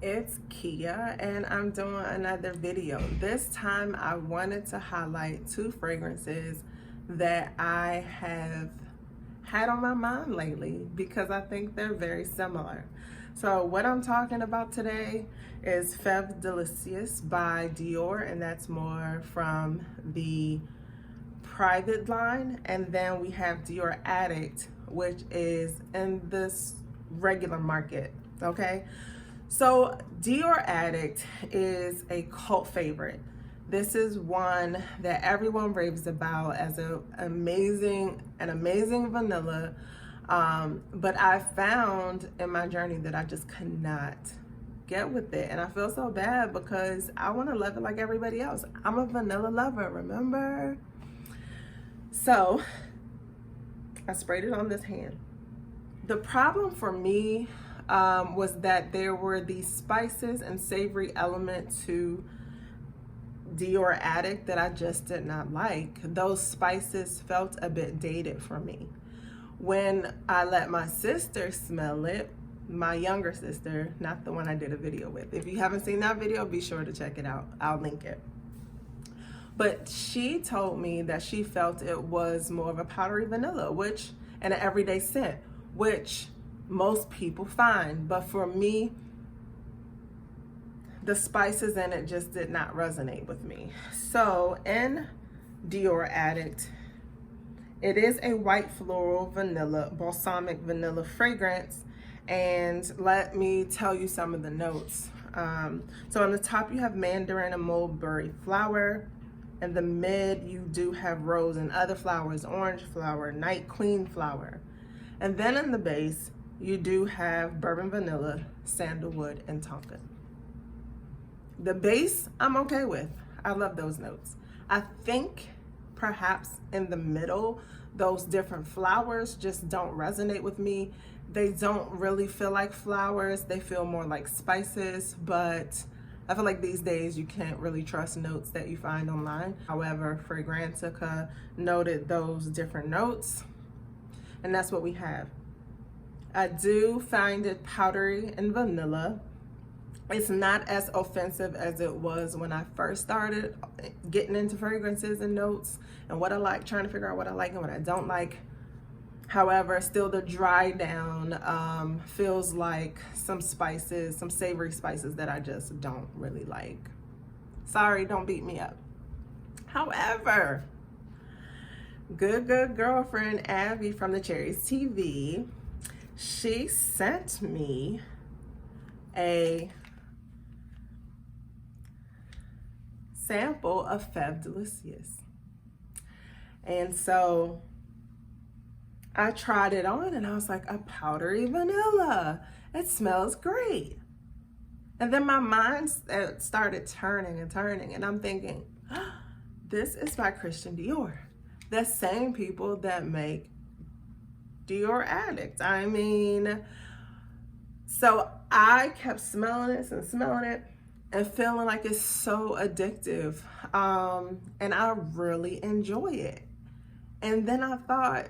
it's Kia and I'm doing another video. This time I wanted to highlight two fragrances that I have had on my mind lately because I think they're very similar. So what I'm talking about today is Fève Délicieuse by Dior, and that's more from the private line. And then we have Dior Addict, which is in this regular market, okay? So Dior Addict is a cult favorite. This is one that everyone raves about as an amazing vanilla. But I found in my journey that I just could not get with it. And I feel so bad because I want to love it like everybody else. I'm a vanilla lover, remember? So I sprayed it on this hand. The problem for me was that there were these spices and savory elements to Dior Addict that I just did not like. Those spices felt a bit dated for me. When I let my sister smell it, my younger sister, not the one I did a video with. If you haven't seen that video, be sure to check it out. I'll link it. But she told me that she felt it was more of a powdery vanilla, and an everyday scent, which most people find. But for me, the spices in it just did not resonate with me. So in Dior Addict, it is a white floral vanilla, balsamic vanilla fragrance. And let me tell you some of the notes. So on the top, you have mandarin and mulberry flower. In the mid, you do have rose and other flowers, orange flower, night queen flower. And then in the base, you do have bourbon vanilla, sandalwood, and tonka. The base, I'm okay with. I love those notes. I think perhaps in the middle, those different flowers just don't resonate with me. They don't really feel like flowers. They feel more like spices, but I feel like these days you can't really trust notes that you find online. However, Fragrantica noted those different notes, and that's what we have. I do find it powdery and vanilla. It's not as offensive as it was when I first started getting into fragrances and notes and what I like, trying to figure out what I like and what I don't like. However, still the dry down feels like some spices, some savory spices that I just don't really like. Sorry, don't beat me up. However, good girlfriend Abby from the Cherries TV, she sent me a sample of Fève Délicieuse. And so I tried it on and I was like, a powdery vanilla. It smells great. And then my mind started turning and I'm thinking, oh, this is by Christian Dior. The same people that make Dior Addict. I mean, so I kept smelling it and feeling like it's so addictive. And I really enjoy it. And then I thought,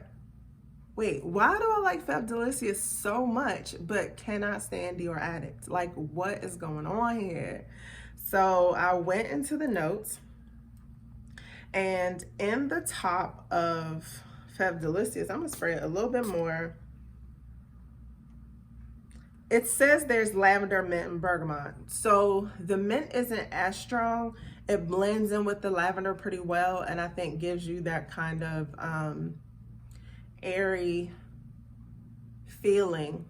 wait, why do I like Fève Délicieuse so much but cannot stand Dior Addict? Like, what is going on here? So I went into the notes, and in the top of Fève Délicieuse, I'm gonna spray it a little bit more. It says there's lavender, mint, and bergamot. So the mint isn't as strong. It blends in with the lavender pretty well, and I think gives you that kind of airy feeling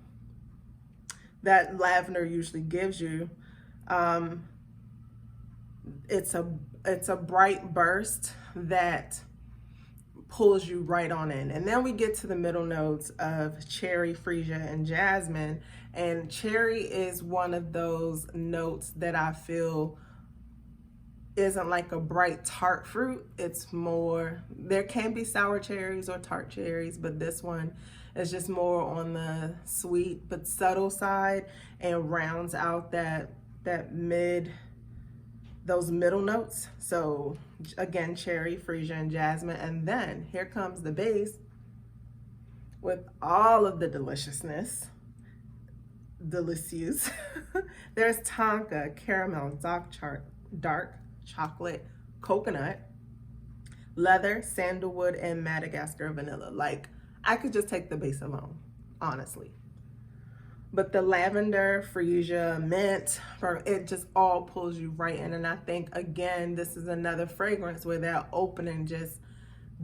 that lavender usually gives you. It's a bright burst that pulls you right on in. And then we get to the middle notes of cherry, freesia, and jasmine. And cherry is one of those notes that I feel isn't like a bright tart fruit. It's more, there can be sour cherries or tart cherries, but this one is just more on the sweet but subtle side and rounds out those middle notes. So again, cherry, freesia, and jasmine. And then here comes the base with all of the deliciousness, Delicieuse There's Tonka, caramel, dark chocolate, coconut, leather, sandalwood, and Madagascar vanilla. Like, I could just take the base alone, honestly. But the lavender, freesia, mint, it just all pulls you right in. And I think, again, this is another fragrance where that opening just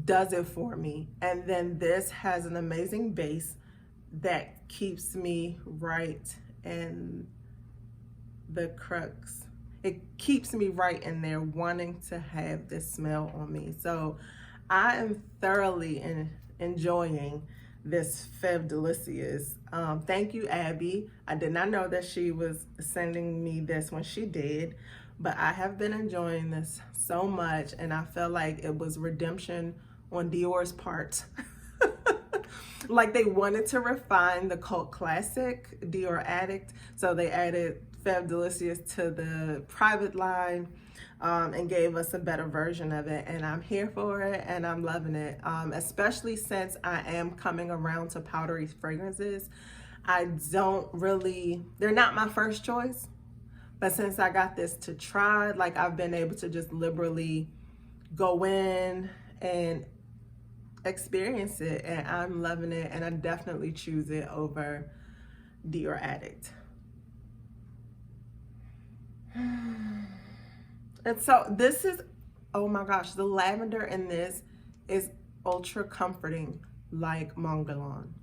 does it for me. And then this has an amazing base that keeps me right in the crux. It keeps me right in there wanting to have this smell on me. So I am thoroughly enjoying this Fève Délicieuse. Thank you, Abby. I did not know that she was sending me this when she did, but I have been enjoying this so much, and I felt like it was redemption on Dior's part. Like, they wanted to refine the cult classic Dior Addict, so they added Fève Délicieuse to the private line and gave us a better version of it, and I'm here for it and I'm loving it, especially since I am coming around to powdery fragrances. They're not my first choice, but since I got this to try, like, I've been able to just liberally go in and experience it, and I'm loving it, and I definitely choose it over Dior Addict. And so this is, oh my gosh, the lavender in this is ultra comforting, like Montguerlain.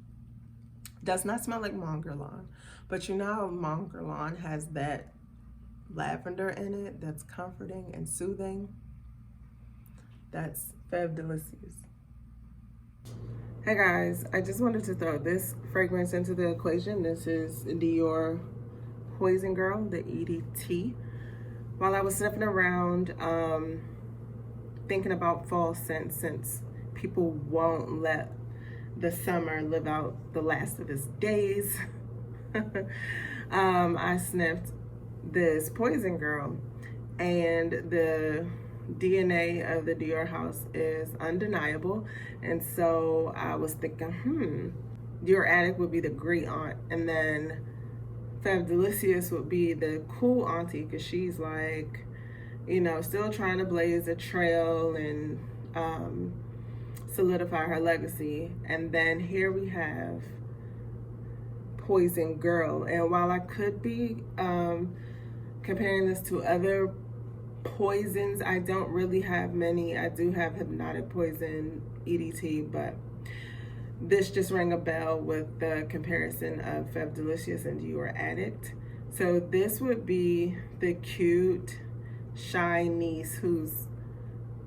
Does not smell like Montguerlain, but you know how Montguerlain has that lavender in it that's comforting and soothing? That's Fève Délicieuse. Hey guys, I just wanted to throw this fragrance into the equation. This is Dior Poison Girl, the EDT. While I was sniffing around, thinking about fall scents, since people won't let the summer live out the last of its days, I sniffed this Poison Girl, and the DNA of the Dior house is undeniable. And so I was thinking, Dior Addict would be the great aunt, and then Fève Délicieuse would be the cool auntie, because she's like, you know, still trying to blaze a trail and solidify her legacy. And then here we have Poison Girl. And while I could be comparing this to other poisons, I don't really have many. I do have Hypnotic Poison EDT, but this just rang a bell with the comparison of Fève Délicieuse and Dior Addict. So this would be the cute, shy niece who's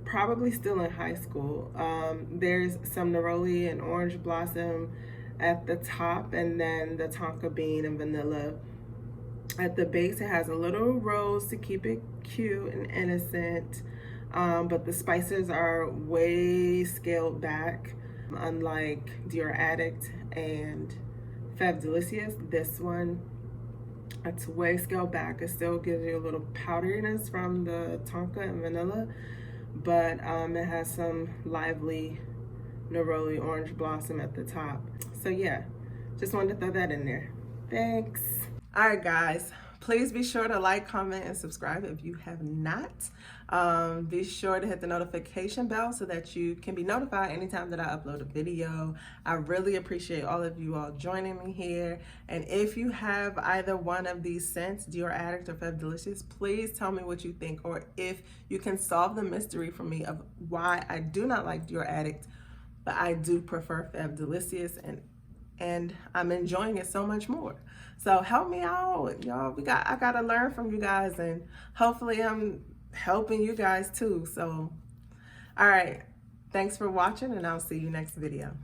probably still in high school. There's some neroli and orange blossom at the top, and then the tonka bean and vanilla. At the base, it has a little rose to keep it cute and innocent, but the spices are way scaled back. Unlike Dior Addict and Fève Délicieuse, this one, it's way scaled back. It still gives you a little powderiness from the tonka and vanilla, but it has some lively neroli orange blossom at the top. So yeah, just wanted to throw that in there. Thanks. All right, guys, please be sure to like, comment, and subscribe if you have not. Be sure to hit the notification bell so that you can be notified anytime that I upload a video. I really appreciate all of you all joining me here. And if you have either one of these scents, Dior Addict or Fève Délicieuse, please tell me what you think, or if you can solve the mystery for me of why I do not like Dior Addict, but I do prefer Fève Délicieuse, and I'm enjoying it so much more. So help me out, y'all. I gotta learn from you guys, and hopefully I'm helping you guys too. So, all right, thanks for watching, and I'll see you next video.